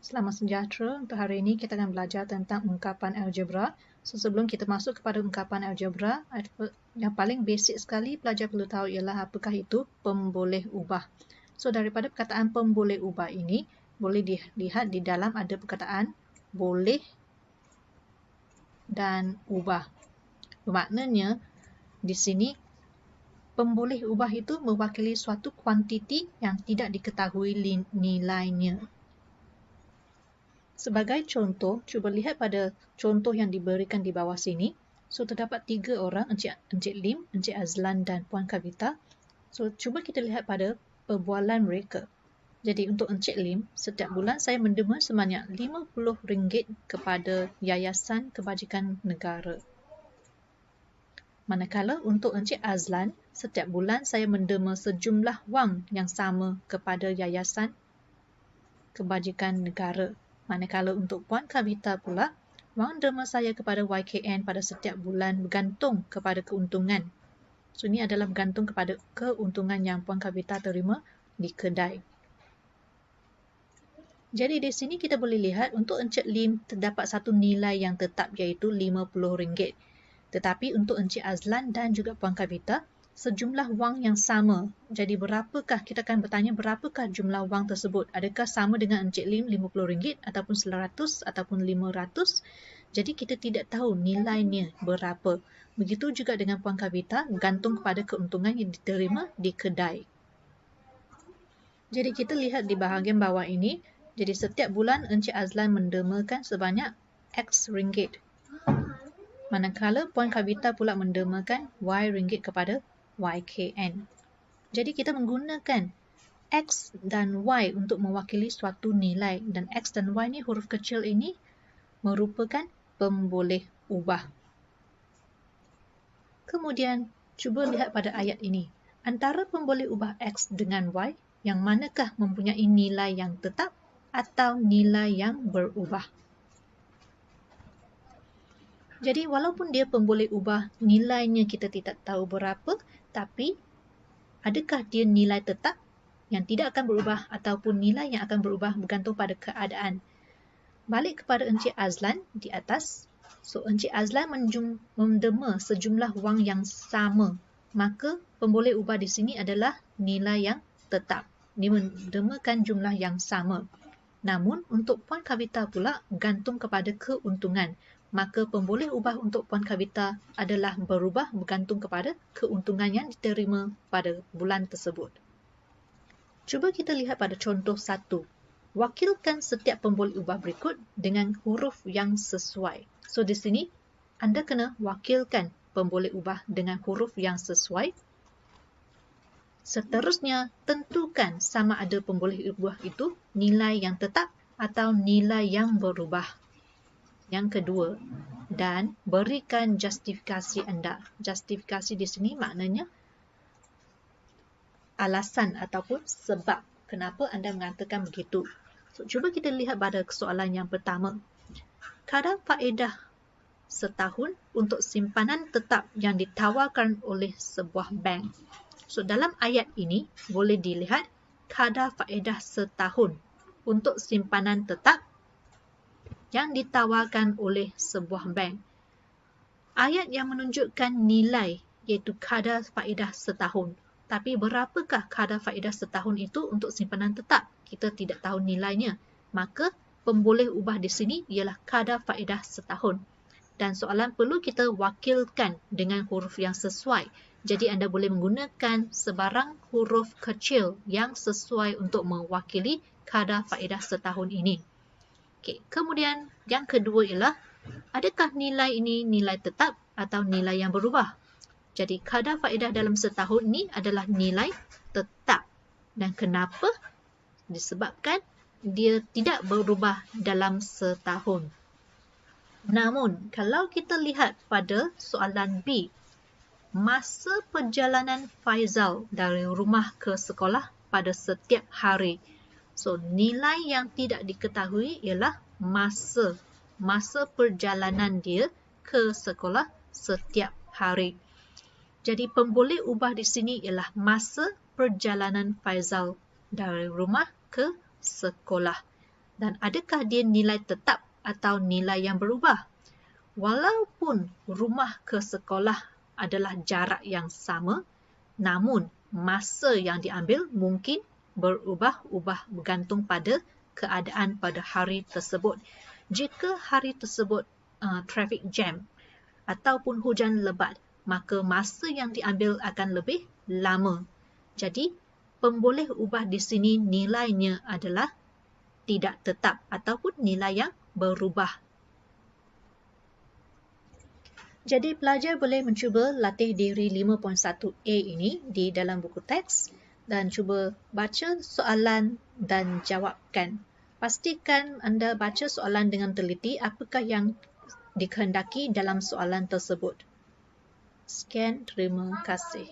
Selamat sejahtera. Untuk hari ini kita akan belajar tentang ungkapan algebra. So, sebelum kita masuk kepada ungkapan algebra, yang paling basic sekali pelajar perlu tahu ialah apakah itu pemboleh ubah. So, daripada perkataan pemboleh ubah ini, boleh dilihat di dalam ada perkataan boleh dan ubah. Bermaknanya, di sini pemboleh ubah itu mewakili suatu kuantiti yang tidak diketahui nilainya. Sebagai contoh, cuba lihat pada contoh yang diberikan di bawah sini. So, terdapat 3 orang, Encik Lim, Encik Azlan dan Puan Kavita. So, cuba kita lihat pada perbualan mereka. Jadi, untuk Encik Lim, setiap bulan saya menderma sebanyak RM50 kepada Yayasan Kebajikan Negara. Manakala untuk Encik Azlan, setiap bulan saya menderma sejumlah wang yang sama kepada Yayasan Kebajikan Negara. Manakala untuk Puan Kavita pula, wang derma saya kepada YKN pada setiap bulan bergantung kepada keuntungan. So, ini adalah bergantung kepada keuntungan yang Puan Kavita terima di kedai. Jadi, di sini kita boleh lihat untuk Encik Lim terdapat satu nilai yang tetap iaitu RM50. Tetapi untuk Encik Azlan dan juga Puan Kavita, sejumlah wang yang sama. Jadi berapakah, kita akan bertanya berapakah jumlah wang tersebut? Adakah sama dengan Encik Lim RM50 ataupun RM100 ataupun RM500? Jadi kita tidak tahu nilainya berapa. Begitu juga dengan Puan Kavita, gantung kepada keuntungan yang diterima di kedai. Jadi kita lihat di bahagian bawah ini, jadi setiap bulan Encik Azlan mendermakan sebanyak X ringgit. Manakala Puan Kavita pula mendermakan Y ringgit kepada YKN. Jadi kita menggunakan X dan Y untuk mewakili suatu nilai. Dan X dan Y ni, huruf kecil ini merupakan pemboleh ubah. Kemudian, cuba lihat pada ayat ini. Antara pemboleh ubah X dengan Y, yang manakah mempunyai nilai yang tetap atau nilai yang berubah? Jadi walaupun dia pemboleh ubah, nilainya kita tidak tahu berapa, tapi adakah dia nilai tetap yang tidak akan berubah ataupun nilai yang akan berubah bergantung pada keadaan. Balik kepada Encik Azlan di atas. So, Encik Azlan menderma sejumlah wang yang sama. Maka pemboleh ubah di sini adalah nilai yang tetap. Dia mendermakan jumlah yang sama. Namun untuk Puan Kavita pula gantung kepada keuntungan. Maka pemboleh ubah untuk Puan Kavita adalah berubah bergantung kepada keuntungan yang diterima pada bulan tersebut. Cuba kita lihat pada contoh 1. Wakilkan setiap pemboleh ubah berikut dengan huruf yang sesuai. So di sini anda kena wakilkan pemboleh ubah dengan huruf yang sesuai. Seterusnya, tentukan sama ada pemboleh ubah itu nilai yang tetap atau nilai yang berubah. Yang kedua, dan berikan justifikasi anda. Justifikasi di sini maknanya alasan ataupun sebab kenapa anda mengatakan begitu. So, cuba kita lihat pada soalan yang pertama. Kadar faedah setahun untuk simpanan tetap yang ditawarkan oleh sebuah bank. So, dalam ayat ini boleh dilihat kadar faedah setahun untuk simpanan tetap yang ditawarkan oleh sebuah bank. Ayat yang menunjukkan nilai iaitu kadar faedah setahun. Tapi berapakah kadar faedah setahun itu untuk simpanan tetap? Kita tidak tahu nilainya. Maka pemboleh ubah di sini ialah kadar faedah setahun. Dan soalan perlu kita wakilkan dengan huruf yang sesuai. Jadi anda boleh menggunakan sebarang huruf kecil yang sesuai untuk mewakili kadar faedah setahun ini. Okay. Kemudian yang kedua ialah, adakah nilai ini nilai tetap atau nilai yang berubah? Jadi kadar faedah dalam setahun ini adalah nilai tetap. Dan kenapa? Disebabkan dia tidak berubah dalam setahun. Namun, kalau kita lihat pada soalan B, masa perjalanan Faizal dari rumah ke sekolah pada setiap hari. So, nilai yang tidak diketahui ialah masa perjalanan dia ke sekolah setiap hari. Jadi, pemboleh ubah di sini ialah masa perjalanan Faizal dari rumah ke sekolah. Dan adakah dia nilai tetap atau nilai yang berubah? Walaupun rumah ke sekolah adalah jarak yang sama, namun masa yang diambil mungkin berubah-ubah bergantung pada keadaan pada hari tersebut. Jika hari tersebut traffic jam ataupun hujan lebat, maka masa yang diambil akan lebih lama. Jadi, pemboleh ubah di sini nilainya adalah tidak tetap ataupun nilai yang berubah. Jadi, pelajar boleh mencuba latih diri 5.1a ini di dalam buku teks dan cuba baca soalan dan jawabkan. Pastikan anda baca soalan dengan teliti apakah yang dikehendaki dalam soalan tersebut. Sekian, terima kasih.